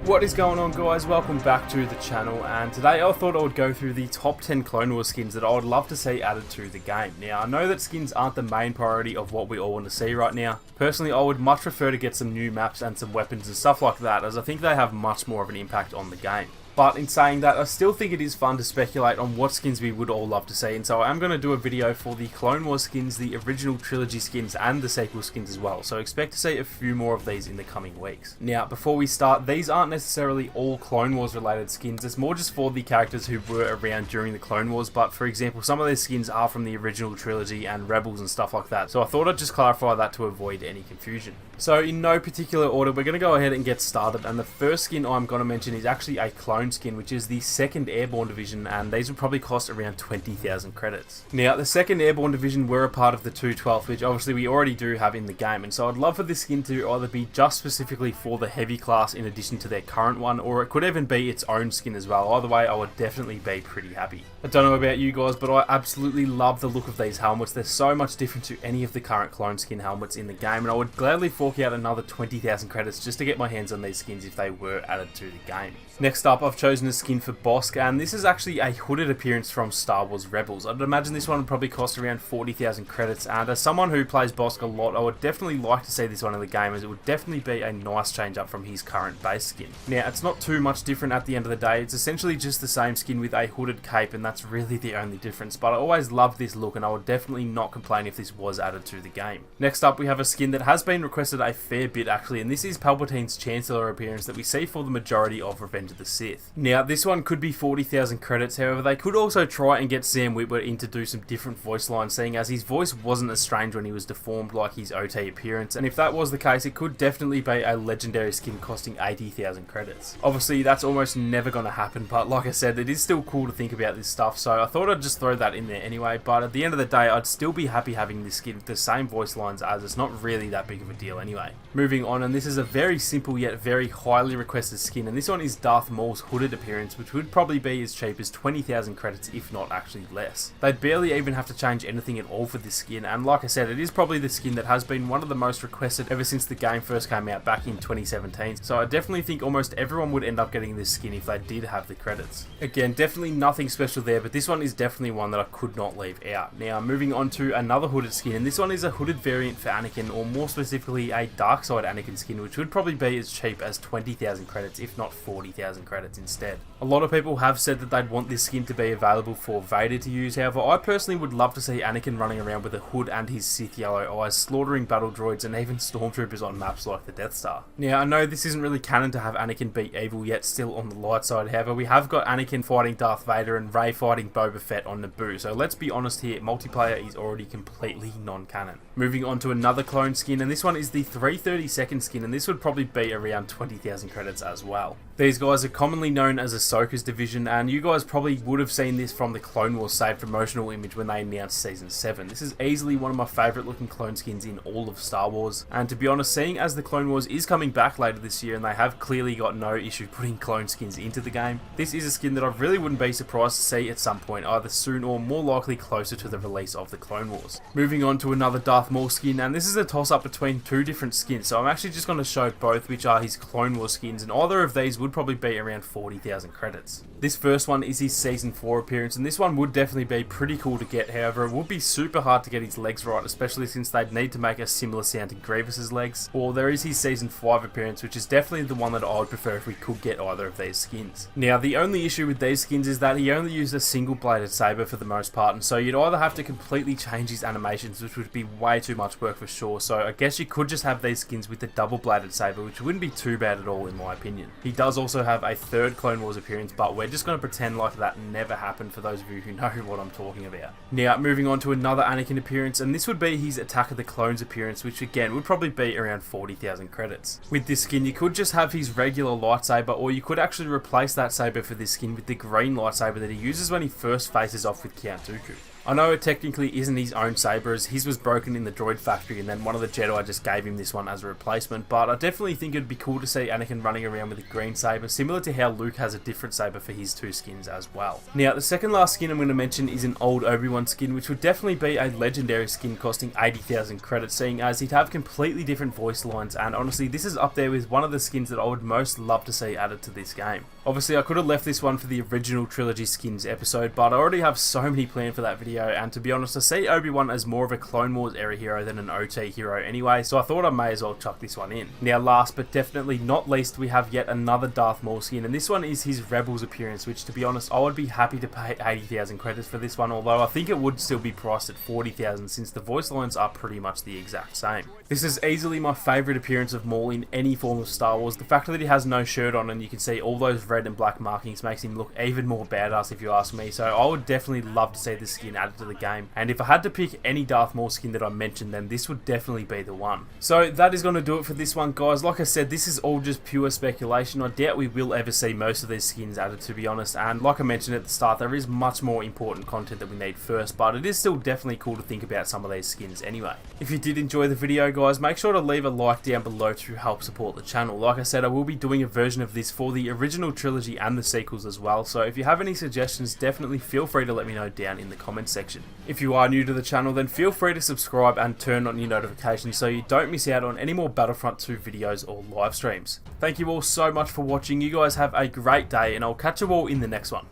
What is going on, guys? Welcome back to the channel, and today I thought I would go through the top 10 Clone Wars skins that I would love to see added to the game. Now, I know that skins aren't the main priority of what we all want to see right now. Personally, I would much prefer to get some new maps and some weapons and stuff like that, as I think they have much more of an impact on the game. But in saying that, I still think it is fun to speculate on what skins we would all love to see, and so I am going to do a video for the Clone Wars skins, the original trilogy skins, and the sequel skins as well, so expect to see a few more of these in the coming weeks. Now, before we start, these aren't necessarily all Clone Wars related skins, it's more just for the characters who were around during the Clone Wars, but for example, some of these skins are from the original trilogy and Rebels and stuff like that, so I thought I'd just clarify that to avoid any confusion. So in no particular order, we're going to go ahead and get started, and the first skin I'm going to mention is actually a clone skin, which is the 2nd Airborne Division, and these would probably cost around 20,000 credits. Now, the 2nd Airborne Division were a part of the 212th, which obviously we already do have in the game, and so I'd love for this skin to either be just specifically for the heavy class in addition to their current one, or it could even be its own skin as well. Either way, I would definitely be pretty happy. I don't know about you guys, but I absolutely love the look of these helmets. They're so much different to any of the current clone skin helmets in the game, and I would gladly fork out another 20,000 credits just to get my hands on these skins if they were added to the game. Next up, I've chosen a skin for Bosk, and this is actually a hooded appearance from Star Wars Rebels. I'd imagine this one would probably cost around 40,000 credits, and as someone who plays Bosk a lot, I would definitely like to see this one in the game, as it would definitely be a nice change up from his current base skin. Now, it's not too much different at the end of the day. It's essentially just the same skin with a hooded cape, and that's really the only difference, but I always loved this look, and I would definitely not complain if this was added to the game. Next up, we have a skin that has been requested a fair bit actually, and this is Palpatine's Chancellor appearance that we see for the majority of Revenge of the Sith. Now, this one could be 40,000 credits, however, they could also try and get Sam Witwer in to do some different voice lines, seeing as his voice wasn't as strange when he was deformed like his OT appearance, and if that was the case, it could definitely be a legendary skin costing 80,000 credits. Obviously, that's almost never going to happen, but like I said, it is still cool to think about this stuff, so I thought I'd just throw that in there anyway, but at the end of the day, I'd still be happy having this skin with the same voice lines, as it's not really that big of a deal anyway. Moving on, and this is a very simple yet very highly requested skin, and this one is Darth Maul's hooded appearance, which would probably be as cheap as 20,000 credits, if not actually less. They'd barely even have to change anything at all for this skin, and like I said, it is probably the skin that has been one of the most requested ever since the game first came out back in 2017, so I definitely think almost everyone would end up getting this skin if they did have the credits. Again, definitely nothing special there, but this one is definitely one that I could not leave out. Now, moving on to another hooded skin, and this one is a hooded variant for Anakin, or more specifically a dark side Anakin skin, which would probably be as cheap as 20,000 credits, if not 40,000 credits instead. A lot of people have said that they'd want this skin to be available for Vader to use, however, I personally would love to see Anakin running around with a hood and his Sith yellow eyes, slaughtering battle droids and even stormtroopers on maps like the Death Star. Now, I know this isn't really canon to have Anakin beat evil yet still on the light side, however, we have got Anakin fighting Darth Vader and Rey fighting Boba Fett on Naboo, so let's be honest here, multiplayer is already completely non-canon. Moving on to another clone skin, and this one is the 332nd skin, and this would probably be around 20,000 credits as well. These guys are commonly known as Ahsoka's division, and you guys probably would have seen this from the Clone Wars saved promotional image when they announced Season 7. This is easily one of my favourite looking clone skins in all of Star Wars, and to be honest, seeing as the Clone Wars is coming back later this year and they have clearly got no issue putting clone skins into the game, this is a skin that I really wouldn't be surprised to see at some point, either soon or more likely closer to the release of the Clone Wars. Moving on to another Darth Maul skin, and this is a toss up between two different skins, so I'm actually just going to show both, which are his Clone Wars skins, and either of these would probably be around 40,000 credits. This first one is his Season 4 appearance, and this one would definitely be pretty cool to get, however it would be super hard to get his legs right, especially since they'd need to make a similar sound to Grievous's legs. Or there is his Season 5 appearance, which is definitely the one that I would prefer if we could get either of these skins. Now, the only issue with these skins is that he only used a single bladed saber for the most part, and so you'd either have to completely change his animations, which would be way too much work for sure, so I guess you could just have these skins with the double bladed saber, which wouldn't be too bad at all in my opinion. He does also have a third Clone Wars appearance, but we're just going to pretend like that never happened for those of you who know what I'm talking about. Now, moving on to another Anakin appearance, and this would be his Attack of the Clones appearance, which again would probably be around 40,000 credits. With this skin, you could just have his regular lightsaber, or you could actually replace that saber for this skin with the green lightsaber that he uses when he first faces off with Count Dooku. I know it technically isn't his own saber, as his was broken in the droid factory and then one of the Jedi just gave him this one as a replacement, but I definitely think it'd be cool to see Anakin running around with a green saber, similar to how Luke has a different saber for his two skins as well. Now, the second last skin I'm going to mention is an old Obi-Wan skin, which would definitely be a legendary skin costing 80,000 credits, seeing as he'd have completely different voice lines, and honestly this is up there with one of the skins that I would most love to see added to this game. Obviously I could have left this one for the original trilogy skins episode, but I already have so many planned for that video, and to be honest I see Obi-Wan as more of a Clone Wars era hero than an OT hero anyway, so I thought I may as well chuck this one in. Now last but definitely not least, we have yet another Darth Maul skin, and this one is his Rebels appearance, which to be honest I would be happy to pay 80,000 credits for this one, although I think it would still be priced at 40,000 since the voice lines are pretty much the exact same. This is easily my favourite appearance of Maul in any form of Star Wars. The fact that he has no shirt on and you can see all those red and black markings makes him look even more badass if you ask me, so I would definitely love to see this skin added to the game, and if I had to pick any Darth Maul skin that I mentioned, then this would definitely be the one. So that is going to do it for this one, guys. Like I said, this is all just pure speculation. I doubt we will ever see most of these skins added, to be honest, and like I mentioned at the start, there is much more important content that we need first, but it is still definitely cool to think about some of these skins anyway. If you did enjoy the video, guys, make sure to leave a like down below to help support the channel. Like I said, I will be doing a version of this for the original trilogy and the sequels as well, so if you have any suggestions, definitely feel free to let me know down in the comments section. If you are new to the channel, then feel free to subscribe and turn on your notifications so you don't miss out on any more Battlefront 2 videos or live streams. Thank you all so much for watching. You guys have a great day, and I'll catch you all in the next one.